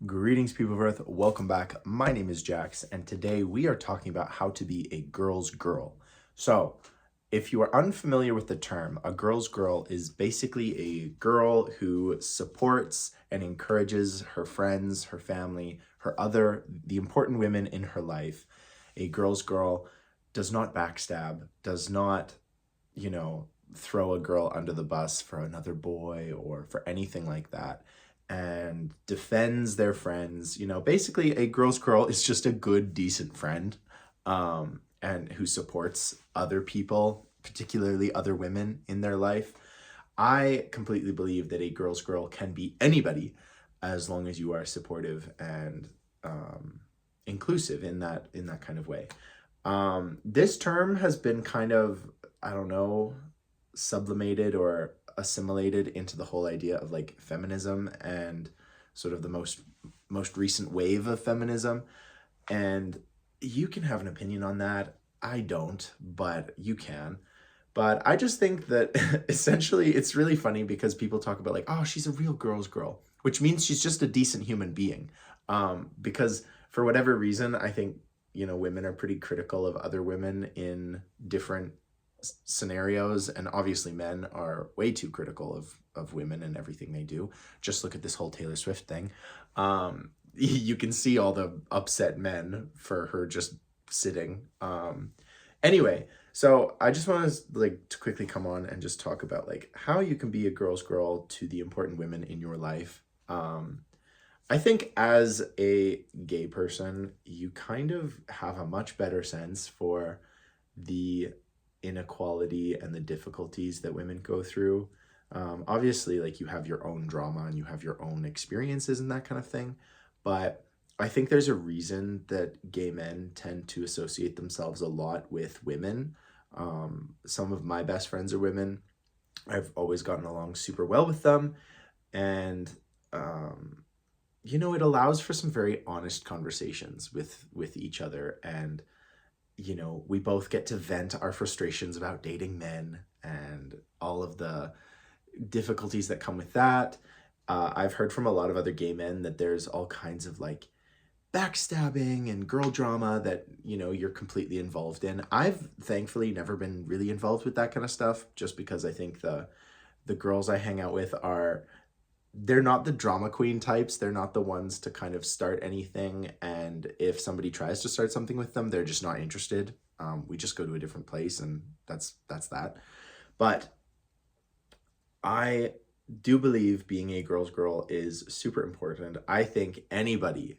Greetings, people of Earth. Welcome back. My name is Jax, and today we are talking about how to be a girl's girl. So, if you are unfamiliar with the term, a girl's girl is basically a girl who supports and encourages her friends, her family, the important women in her life. A girl's girl does not backstab, does not, throw a girl under the bus for another boy or for anything like that, and defends their friends. Basically, a girl's girl is just a good, decent friend, and who supports other people, particularly other women in their life. I completely believe that a girl's girl can be anybody as long as you are supportive and inclusive in that kind of way. This term has been kind of, I don't know, sublimated or assimilated into the whole idea of like feminism and sort of the most recent wave of feminism. And you can have an opinion on that. I don't, but you can. But I just think that essentially it's really funny because people talk about like, oh, she's a real girl's girl, which means she's just a decent human being. Because for whatever reason, I think, women are pretty critical of other women in different scenarios, and obviously men are way too critical of women and everything they do. Just look at this whole Taylor Swift thing. You can see all the upset men for her just sitting. Anyway, so I just want to quickly come on and just talk about like how you can be a girl's girl to the important women in your life. I think as a gay person, you kind of have a much better sense for the inequality and the difficulties that women go through. Obviously, like you have your own drama and you have your own experiences and that kind of thing. But I think there's a reason that gay men tend to associate themselves a lot with women. Some of my best friends are women. I've always gotten along super well with them. And, it allows for some very honest conversations with each other. And we both get to vent our frustrations about dating men and all of the difficulties that come with that. I've heard from a lot of other gay men that there's all kinds of like backstabbing and girl drama that, you're completely involved in. I've thankfully never been really involved with that kind of stuff just because I think the girls I hang out with they're not the drama queen types. They're not the ones to kind of start anything. And if somebody tries to start something with them, they're just not interested. We just go to a different place, and that's that. But I do believe being a girl's girl is super important. I think anybody,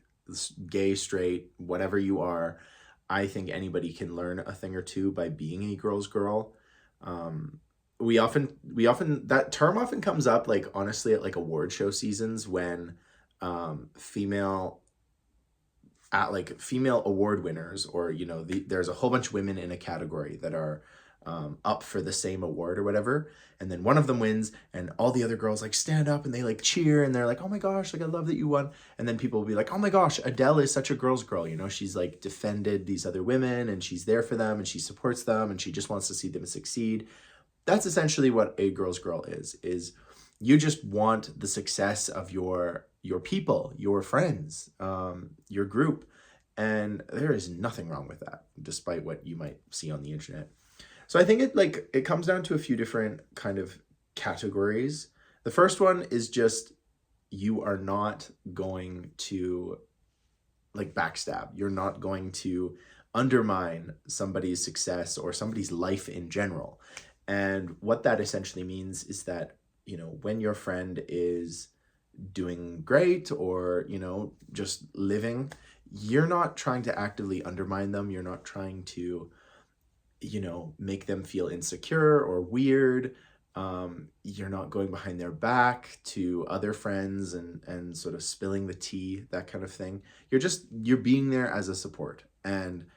gay, straight, whatever you are, I think anybody can learn a thing or two by being a girl's girl. We often that term often comes up like honestly at like award show seasons when female award winners, or there's a whole bunch of women in a category that are up for the same award or whatever, and then one of them wins and all the other girls like stand up and they like cheer and they're like, oh my gosh, like I love that you won. And then people will be like, oh my gosh, Adele is such a girl's girl, she's like defended these other women and she's there for them and she supports them and she just wants to see them succeed. That's essentially what a girl's girl is you just want the success of your people, your friends, your group. And there is nothing wrong with that, despite what you might see on the internet. So I think it comes down to a few different kind of categories. The first one is just you are not going to like backstab. You're not going to undermine somebody's success or somebody's life in general. And what that essentially means is that, when your friend is doing great or, just living, you're not trying to actively undermine them. You're not trying to, make them feel insecure or weird. You're not going behind their back to other friends and sort of spilling the tea, that kind of thing. You're being there as a support. And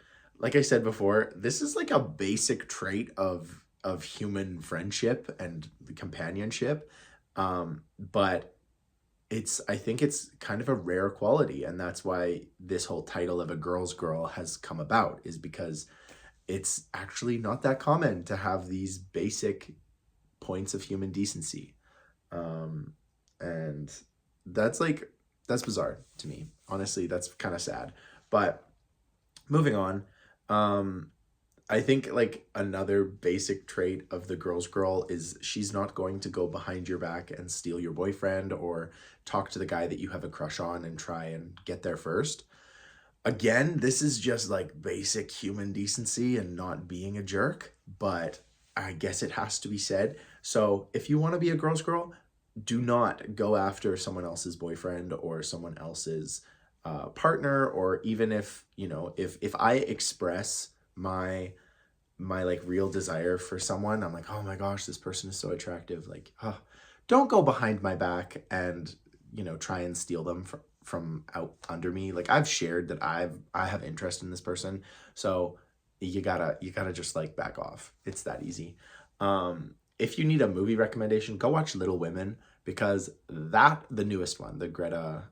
like I said before, this is like a basic trait of human friendship and companionship. But I think it's kind of a rare quality. And that's why this whole title of a girl's girl has come about, is because it's actually not that common to have these basic points of human decency. And that's like that's bizarre to me. Honestly, that's kind of sad. But moving on, um, I think like another basic trait of the girl's girl is she's not going to go behind your back and steal your boyfriend or talk to the guy that you have a crush on and try and get there first. Again, this is just like basic human decency and not being a jerk, but I guess it has to be said. So if you want to be a girl's girl, do not go after someone else's boyfriend or someone else's partner, or even if, you know, if I express my like real desire for someone, I'm like, oh my gosh, this person is so attractive. Like, don't go behind my back and, you know, try and steal them from out under me. Like I've shared that I have interest in this person. So you gotta just like back off. It's that easy. If you need a movie recommendation, go watch Little Women, because the newest one, the Greta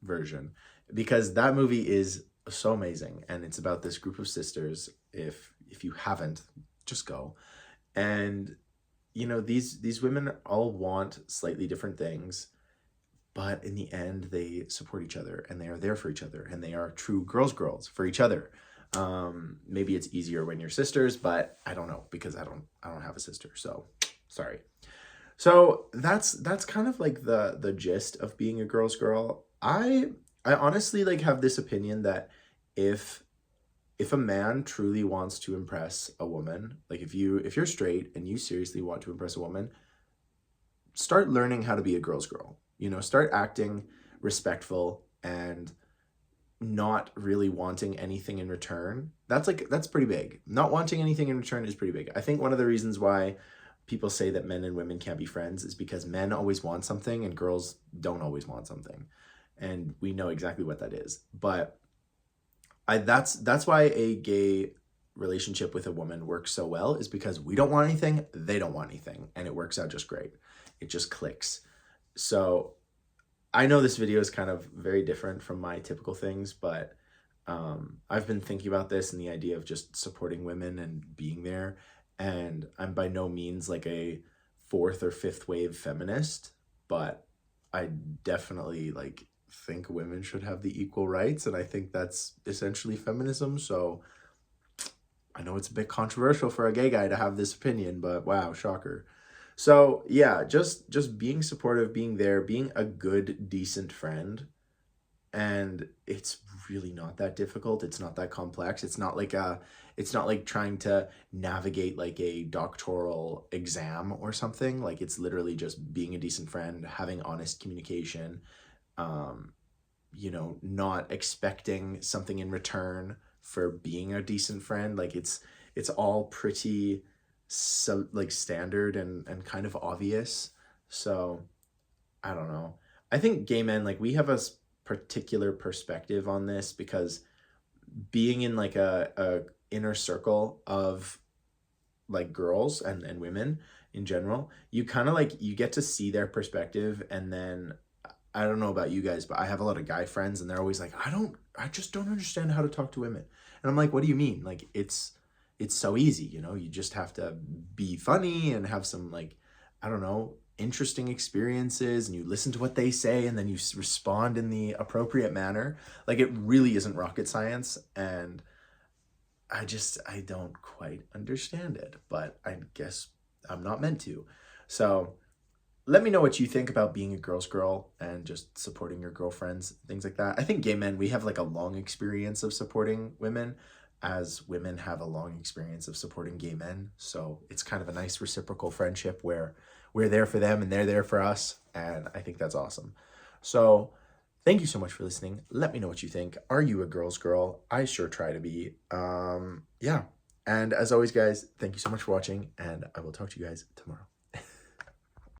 version, because that movie is so amazing, and it's about this group of sisters. If you haven't, just go. And you know, these women all want slightly different things, but in the end they support each other and they are there for each other and they are true girls for each other. Maybe it's easier when you're sisters, but I don't know, because I don't have a sister, so sorry. So that's kind of like the gist of being a girl's girl. I honestly like have this opinion that if if a man truly wants to impress a woman, like if you're straight and you seriously want to impress a woman, start learning how to be a girl's girl. You know, start acting respectful and not really wanting anything in return. That's pretty big. Not wanting anything in return is pretty big. I think one of the reasons why people say that men and women can't be friends is because men always want something and girls don't always want something. And we know exactly what that is. But that's why a gay relationship with a woman works so well, is because we don't want anything, they don't want anything, and it works out just great. It just clicks. So I know this video is kind of very different from my typical things, but I've been thinking about this and the idea of just supporting women and being there. And I'm by no means like a fourth or fifth wave feminist, but I definitely like think women should have the equal rights, and I think that's essentially feminism. So I know it's a bit controversial for a gay guy to have this opinion, but wow, shocker. So yeah, just being supportive, being there, being a good, decent friend. And it's really not that difficult. It's not that complex. It's not like trying to navigate like a doctoral exam or something. Like it's literally just being a decent friend, having honest communication, um, you know, not expecting something in return for being a decent friend. Like it's all pretty so like standard and kind of obvious. So I don't know. I think gay men, like we have a particular perspective on this because being in like a inner circle of like girls and women in general, you kind of like you get to see their perspective. And then I don't know about you guys, but I have a lot of guy friends and they're always like, I just don't understand how to talk to women. And I'm like, what do you mean? Like it's so easy, you know, you just have to be funny and have some like, I don't know, interesting experiences, and you listen to what they say and then you respond in the appropriate manner. Like it really isn't rocket science. And I don't quite understand it, but I guess I'm not meant to. So let me know what you think about being a girl's girl and just supporting your girlfriends, things like that. I think gay men, we have like a long experience of supporting women, as women have a long experience of supporting gay men. So it's kind of a nice reciprocal friendship where we're there for them and they're there for us. And I think that's awesome. So thank you so much for listening. Let me know what you think. Are you a girl's girl? I sure try to be. Yeah. And as always, guys, thank you so much for watching, and I will talk to you guys tomorrow.